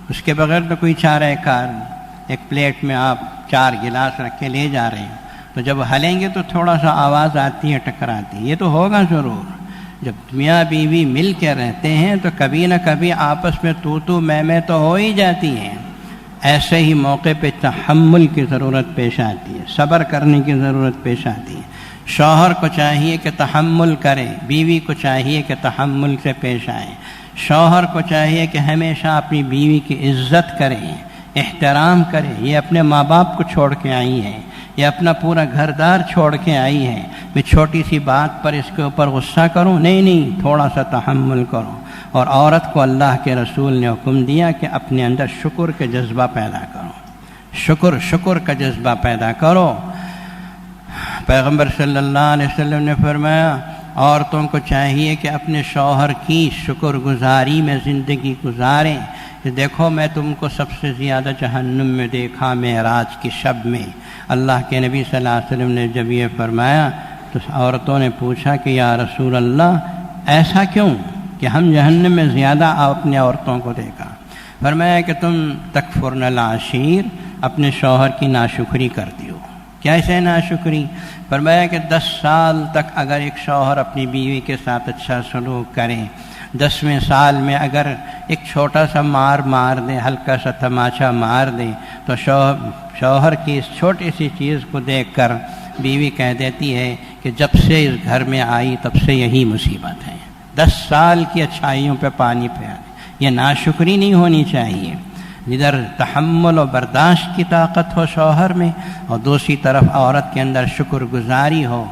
اس کے بغیر تو کوئی چارہ کار نہیں۔ ایک پلیٹ میں آپ 4 گلاس رکھ کے لے جا رہے ہیں تو جب ہلیں گے تو تھوڑا سا آواز آتی ہے، ٹکراتی ہے، یہ تو ہوگا ضرور۔ جب میاں بیوی مل کے رہتے ہیں تو کبھی نہ کبھی آپس میں تو میں تو ہو ہی جاتی ہے۔ ایسے ہی موقع پہ تحمل کی ضرورت پیش آتی ہے، صبر کرنے کی ضرورت پیش آتی ہے۔ شوہر کو چاہیے کہ تحمل کرے، بیوی کو چاہیے کہ تحمل سے پیش آئے۔ شوہر کو چاہیے کہ ہمیشہ اپنی بیوی کی عزت کریں، احترام کریں۔ یہ اپنے ماں باپ کو چھوڑ کے آئی ہے، یہ اپنا پورا گھر دار چھوڑ کے آئی ہے، میں چھوٹی سی بات پر اس کے اوپر غصہ کروں؟ نہیں، تھوڑا سا تحمل کرو۔ اور عورت کو اللہ کے رسول نے حکم دیا کہ اپنے اندر شکر کے جذبہ پیدا کرو، شکر کا جذبہ پیدا کرو۔ پیغمبر صلی اللہ علیہ وسلم نے فرمایا عورتوں کو چاہیے کہ اپنے شوہر کی شکر گزاری میں زندگی گزاریں۔ کہ دیکھو میں تم کو سب سے زیادہ جہنم میں دیکھا معراج کی شب میں۔ اللہ کے نبی صلی اللہ علیہ وسلم نے جب یہ فرمایا تو عورتوں نے پوچھا کہ یا رسول اللہ ایسا کیوں کہ ہم جہنم میں زیادہ اپنے عورتوں کو دیکھا؟ فرمایا کہ تم تکفرن العشیر، اپنے شوہر کی ناشکری کرتی ہو۔ کیسے ناشکری؟ فرمایا کہ 10 سال تک اگر ایک شوہر اپنی بیوی کے ساتھ اچھا سلوک کرے، 10ویں سال میں اگر ایک چھوٹا سا مار دے، ہلکا سا تماچا مار دے، تو شوہر کی اس چھوٹی سی چیز کو دیکھ کر بیوی کہہ دیتی ہے کہ جب سے اس گھر میں آئی تب سے یہی مصیبت ہے۔ 10 سال کی اچھائیوں پہ پانی پھیر دے۔ یہ ناشکری نہیں ہونی چاہیے۔ ادھر تحمل و برداشت کی طاقت ہو شوہر میں، اور دوسری طرف عورت کے اندر شکر گزاری ہو۔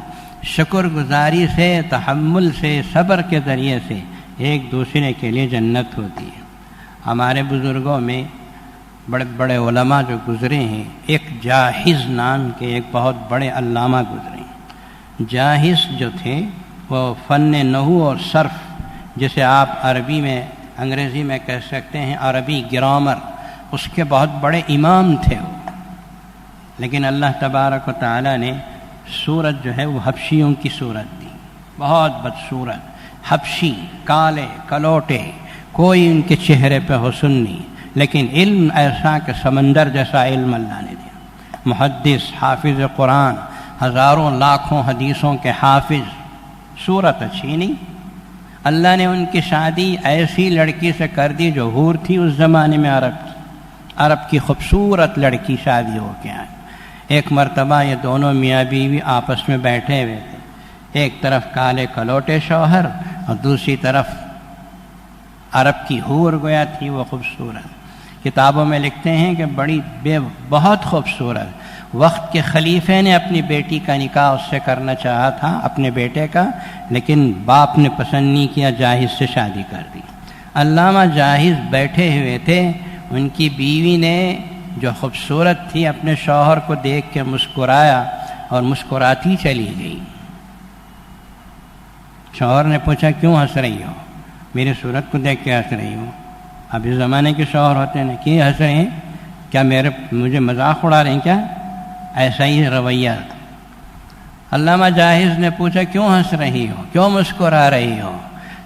شکر گزاری سے، تحمل سے، صبر کے ذریعے سے ایک دوسرے کے لیے جنت ہوتی ہے۔ ہمارے بزرگوں میں بڑے بڑے علماء جو گزرے ہیں، ایک جاحظ نام کے ایک بہت بڑے علامہ گزرے ہیں۔ جاحظ جو تھے وہ فن نحو اور صرف، جسے آپ عربی میں، انگریزی میں کہہ سکتے ہیں عربی گرامر، اس کے بہت بڑے امام تھے وہ۔ لیکن اللہ تبارک و تعالیٰ نے صورت جو ہے وہ حبشیوں کی صورت دی، بہت بدصورت، حبشی، کالے کلوٹے، کوئی ان کے چہرے پہ حسن نہیں، لیکن علم ایسا کہ سمندر جیسا علم اللہ نے دیا۔ محدث، حافظ قرآن، ہزاروں لاکھوں حدیثوں کے حافظ، صورت اچھی نہیں۔ اللہ نے ان کی شادی ایسی لڑکی سے کر دی جو حور تھی اس زمانے میں، عرب کی خوبصورت لڑکی شادی ہو کے آئی۔ ایک مرتبہ یہ دونوں میاں بیوی آپس میں بیٹھے ہوئے تھے، ایک طرف کالے کلوٹے شوہر اور دوسری طرف عرب کی حور گویا تھی وہ خوبصورت۔ کتابوں میں لکھتے ہیں کہ بہت خوبصورت۔ وقت کے خلیفے نے اپنی بیٹی کا نکاح اس سے کرنا چاہا تھا، اپنے بیٹے کا، لیکن باپ نے پسند نہیں کیا، جاحظ سے شادی کر دی۔ علامہ جاحظ بیٹھے ہوئے تھے، ان کی بیوی نے جو خوبصورت تھی اپنے شوہر کو دیکھ کے مسکرایا اور مسکراتی چلی گئی۔ شوہر نے پوچھا کیوں ہنس رہی ہو؟ میری صورت کو دیکھ کے ہنس رہی ہو؟ اب اس زمانے کے شوہر ہوتے ہیں کہ ہنس رہے ہیں کیا، مجھے مذاق اڑا رہے ہیں کیا؟ ایسا ہی رویہ۔ علامہ جاحظ نے پوچھا کیوں ہنس رہی ہو، کیوں مسکرا رہی ہو؟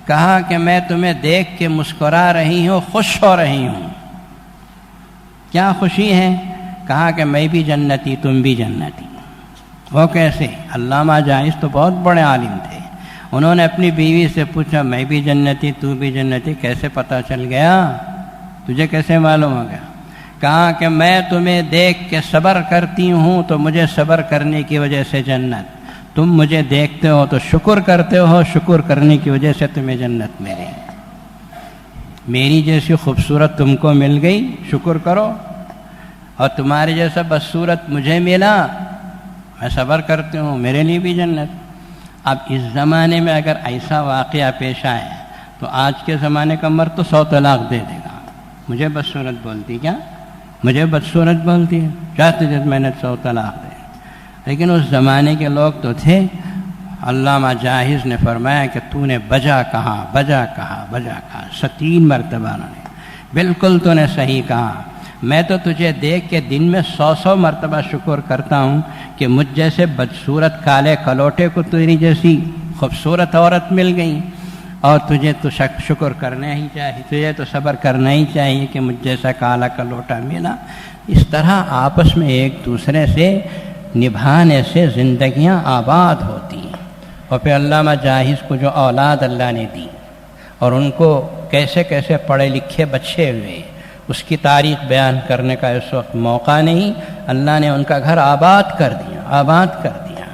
کہا کہ میں تمہیں دیکھ کے مسکرا رہی ہوں، خوش ہو رہی ہوں۔ کیا خوشی ہے؟ کہا کہ میں بھی جنتی، تم بھی جنتی۔ وہ کیسے؟ علامہ جاحظ تو بہت بڑے عالم تھے، انہوں نے اپنی بیوی سے پوچھا میں بھی جنتی، تو بھی جنتی، کیسے پتہ چل گیا؟ تجھے کیسے معلوم ہو گیا؟ کہا کہ میں تمہیں دیکھ کے صبر کرتی ہوں تو مجھے صبر کرنے کی وجہ سے جنت، تم مجھے دیکھتے ہو تو شکر کرتے ہو، شکر کرنے کی وجہ سے تمہیں جنت ملے۔ میری جیسی خوبصورت تم کو مل گئی، شکر کرو، اور تمہارے جیسا بدصورت مجھے ملا، میں صبر کرتی ہوں، میرے لیے بھی جنت۔ اب اس زمانے میں اگر ایسا واقعہ پیش آئے تو آج کے زمانے کا مرد تو 100 طلاق دے دے گا۔ مجھے بدصورت بولتی کیا؟ مجھے بدصورت بولتی ہے، چاہتے جب میں نے 100 طلاق دے۔ لیکن اس زمانے کے لوگ تو تھے۔ علامہ جاحظ نے فرمایا کہ تو نے بجا کہا، بجا کہا، بجا کہا، 3 مرتبہ انہوں نے، بالکل تو نے صحیح کہا، میں تو تجھے دیکھ کے دن میں 100 مرتبہ شکر کرتا ہوں کہ مجھ جیسے بدصورت کالے کلوٹے کو تیری جیسی خوبصورت عورت مل گئی، اور تجھے تو شکر کرنا ہی چاہیے، تجھے تو صبر کرنا ہی چاہیے کہ مجھ جیسا کالا کلوٹا ملا۔ اس طرح آپس میں ایک دوسرے سے نبھانے سے زندگیاں آباد ہوتی ہیں۔ اور پھر علامہ جاحظ کو جو اولاد اللہ نے دی اور ان کو کیسے کیسے پڑھے لکھے بچے ہوئے، اس کی تاریخ بیان کرنے کا اس وقت موقع نہیں، اللہ نے ان کا گھر آباد کر دیا، آباد کر دیا۔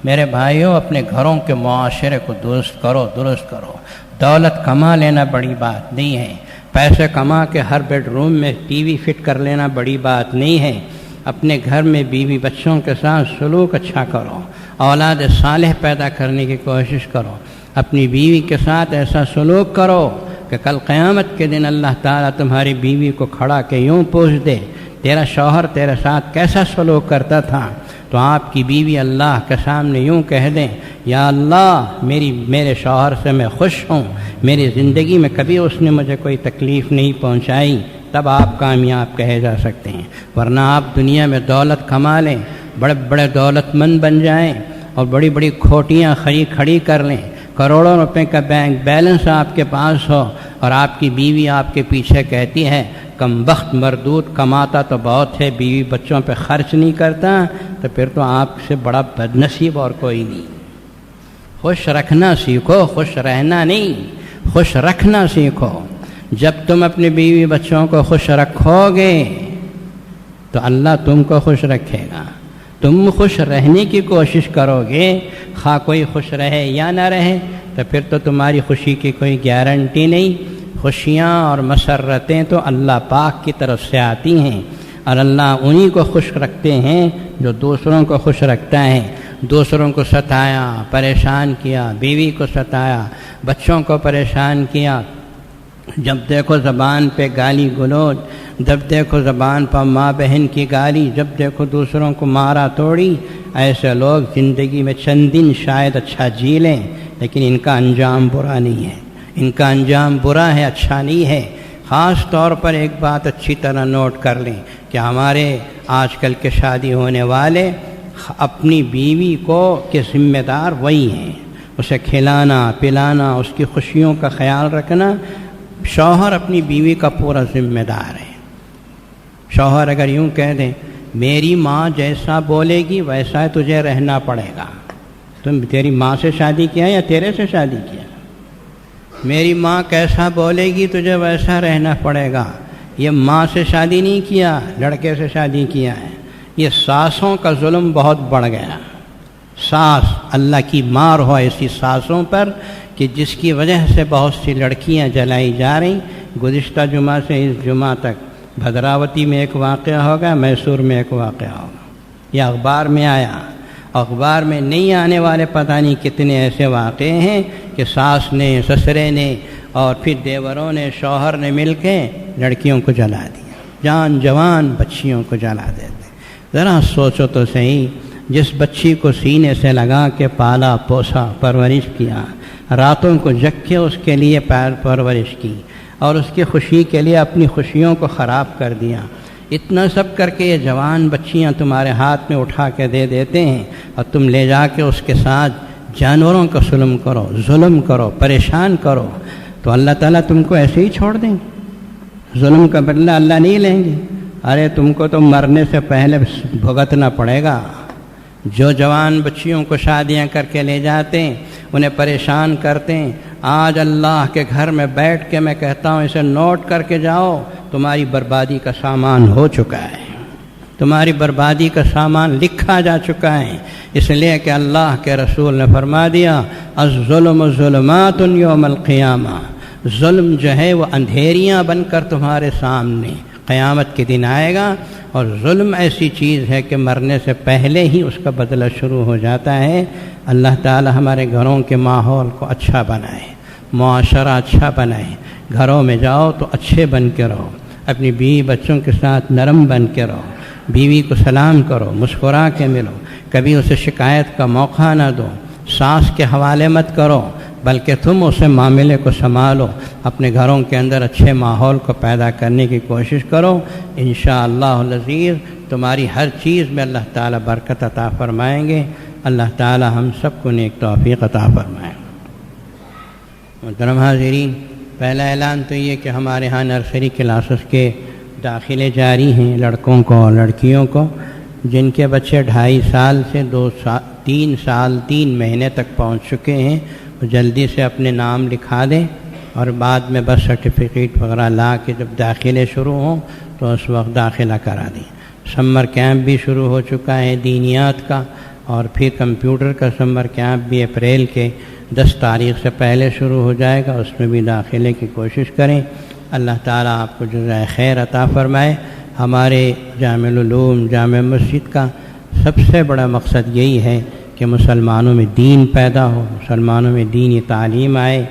میرے بھائیوں، اپنے گھروں کے معاشرے کو درست کرو۔ دولت کما لینا بڑی بات نہیں ہے، پیسے کما کے ہر بیڈ روم میں ٹی وی فٹ کر لینا بڑی بات نہیں ہے۔ اپنے گھر میں بیوی بچوں کے ساتھ سلوک اچھا کرو، اولاد صالح پیدا کرنے کی کوشش کرو، اپنی بیوی کے ساتھ ایسا سلوک کرو کہ کل قیامت کے دن اللہ تعالیٰ تمہاری بیوی کو کھڑا کے یوں پوچھ دے تیرا شوہر تیرے ساتھ کیسا سلوک کرتا تھا، تو آپ کی بیوی اللہ کے سامنے یوں کہہ دیں، یا اللہ میرے شوہر سے میں خوش ہوں، میری زندگی میں کبھی اس نے مجھے کوئی تکلیف نہیں پہنچائی، تب آپ کامیاب کہے جا سکتے ہیں۔ ورنہ آپ دنیا میں دولت کما لیں، بڑے بڑے دولت مند بن جائیں اور بڑی بڑی کھوٹیاں کھڑی کر لیں، کروڑوں روپے کا بینک بیلنس آپ کے پاس ہو، اور آپ کی بیوی آپ کے پیچھے کہتی ہے کم بخت مردود، کماتا تو بہت ہے، بیوی بچوں پہ خرچ نہیں کرتا، تو پھر تو آپ سے بڑا بد نصیب اور کوئی نہیں۔ خوش رکھنا سیکھو، خوش رہنا نہیں، خوش رکھنا سیکھو۔ جب تم اپنی بیوی بچوں کو خوش رکھو گے تو اللہ تم کو خوش رکھے گا۔ تم خوش رہنے کی کوشش کرو گے، خواہ کوئی خوش رہے یا نہ رہے، تو پھر تو تمہاری خوشی کی کوئی گارنٹی نہیں۔ خوشیاں اور مسرتیں تو اللہ پاک کی طرف سے آتی ہیں، اور اللہ انہی کو خوش رکھتے ہیں جو دوسروں کو خوش رکھتا ہے۔ دوسروں کو ستایا، پریشان کیا، بیوی کو ستایا، بچوں کو پریشان کیا، جب دیکھو زبان پہ گالی گلوچ، جب دیکھو زبان پر ماں بہن کی گالی، جب دیکھو دوسروں کو مارا توڑی، ایسے لوگ زندگی میں چند دن شاید اچھا جی لیں، لیکن ان کا انجام برا نہیں ہے، ان کا انجام برا ہے، اچھا نہیں ہے۔ خاص طور پر ایک بات اچھی طرح نوٹ کر لیں کہ ہمارے آج کل کے شادی ہونے والے اپنی بیوی کو کے ذمہ دار وہی ہیں، اسے کھلانا پلانا، اس کی خوشیوں کا خیال رکھنا۔ شوہر اپنی بیوی کا پورا ذمہ دار ہے۔ شوہر اگر یوں کہہ دیں میری ماں جیسا بولے گی ویسا تجھے رہنا پڑے گا، تم تیری ماں سے شادی کیا یا تیرے سے شادی کیا؟ میری ماں کیسا بولے گی تجھے ویسا رہنا پڑے گا، یہ ماں سے شادی نہیں کیا، لڑکے سے شادی کیا ہے۔ یہ ساسوں کا ظلم بہت بڑھ گیا، ساس اللہ کی مار ہو ایسی ساسوں پر کہ جس کی وجہ سے بہت سی لڑکیاں جلائی جا رہیں۔ گزشتہ جمعہ سے اس جمعہ تک بھدراوتی میں ایک واقعہ ہوگا، میسور میں ایک واقعہ ہوگا، یہ اخبار میں آیا، اخبار میں نہیں آنے والے پتہ نہیں کتنے ایسے واقعے ہیں کہ ساس نے، سسرے نے اور پھر دیوروں نے، شوہر نے مل کے لڑکیوں کو جلا دیا، جان جوان بچیوں کو جلا دیتے۔ ذرا سوچو تو صحیح، جس بچی کو سینے سے لگا کے پالا پوسا پرورش کیا، راتوں کو جگ کے اس کے لیے پرورش کی، اور اس کی خوشی کے لیے اپنی خوشیوں کو خراب کر دیا، اتنا سب کر کے یہ جوان بچیاں تمہارے ہاتھ میں اٹھا کے دے دیتے ہیں، اور تم لے جا کے اس کے ساتھ جانوروں کا ظلم کرو، پریشان کرو، تو اللہ تعالیٰ تم کو ایسے ہی چھوڑ دیں گے؟ ظلم کا بدلہ اللہ نہیں لیں گے؟ ارے تم کو تو مرنے سے پہلے بھگتنا پڑے گا۔ جو جوان بچیوں کو شادیاں کر کے لے جاتے ہیں، انہیں پریشان کرتے ہیں، آج اللہ کے گھر میں بیٹھ کے میں کہتا ہوں اسے نوٹ کر کے جاؤ، تمہاری بربادی کا سامان ہو چکا ہے، تمہاری بربادی کا سامان لکھا جا چکا ہے، اس لیے کہ اللہ کے رسول نے فرما دیا الظلم ظلمات یوم القیامہ، ظلم جو ہے وہ اندھیریاں بن کر تمہارے سامنے قیامت کے دن آئے گا، اور ظلم ایسی چیز ہے کہ مرنے سے پہلے ہی اس کا بدلہ شروع ہو جاتا ہے۔ اللہ تعالی ہمارے گھروں کے ماحول کو اچھا بنائے، معاشرہ اچھا بنائے، گھروں میں جاؤ تو اچھے بن کے رہو، اپنی بیوی بچوں کے ساتھ نرم بن کے رہو، بیوی کو سلام کرو، مسکرا کے ملو، کبھی اسے شکایت کا موقع نہ دو، ساس کے حوالے مت کرو، بلکہ تم اسے معاملے کو سنبھالو، اپنے گھروں کے اندر اچھے ماحول کو پیدا کرنے کی کوشش کرو، انشاءاللہ العزیز تمہاری ہر چیز میں اللہ تعالیٰ برکت عطا فرمائیں گے۔ اللہ تعالیٰ ہم سب کو نیک توفیق عطا فرمائیں۔ محترم حاضرین، پہلا اعلان تو یہ کہ ہمارے ہاں نرسری کلاسز کے داخلے جاری ہیں، لڑکوں کو اور لڑکیوں کو، جن کے بچے 2.5 سال سے 3 سال 3 مہینے تک پہنچ چکے ہیں، جلدی سے اپنے نام لکھا دیں، اور بعد میں برتھ سرٹیفکیٹ وغیرہ لا کے جب داخلے شروع ہوں تو اس وقت داخلہ کرا دیں۔ سمر کیمپ بھی شروع ہو چکا ہے دینیات کا، اور پھر کمپیوٹر کا سمر کیمپ بھی اپریل کے 10 تاریخ سے پہلے شروع ہو جائے گا، اس میں بھی داخلے کی کوشش کریں۔ اللہ تعالیٰ آپ کو جزائے خیر عطا فرمائے۔ ہمارے جامع العلوم جامع مسجد کا سب سے بڑا مقصد یہی ہے کہ مسلمانوں میں دین پیدا ہو، مسلمانوں میں دینی تعلیم آئے،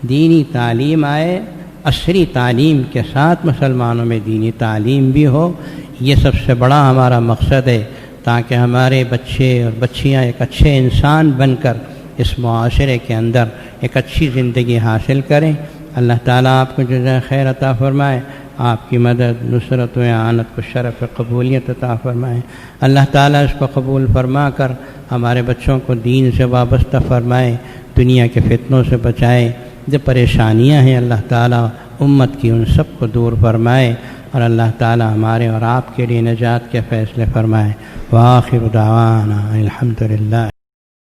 دینی تعلیم آئے، عصری تعلیم کے ساتھ مسلمانوں میں دینی تعلیم بھی ہو، یہ سب سے بڑا ہمارا مقصد ہے، تاکہ ہمارے بچے اور بچیاں ایک اچھے انسان بن کر اس معاشرے کے اندر ایک اچھی زندگی حاصل کریں۔ اللہ تعالیٰ آپ کو جزائے خیر عطا فرمائے، آپ کی مدد، نصرت و اعانت کو شرف قبولیت عطا فرمائے۔ اللہ تعالیٰ اس کو قبول فرما کر ہمارے بچوں کو دین سے وابستہ فرمائے، دنیا کے فتنوں سے بچائے، جو پریشانیاں ہیں اللہ تعالیٰ امت کی ان سب کو دور فرمائے، اور اللہ تعالیٰ ہمارے اور آپ کے لیے نجات کے فیصلے فرمائے۔ وآخر دعوانا الحمدللہ۔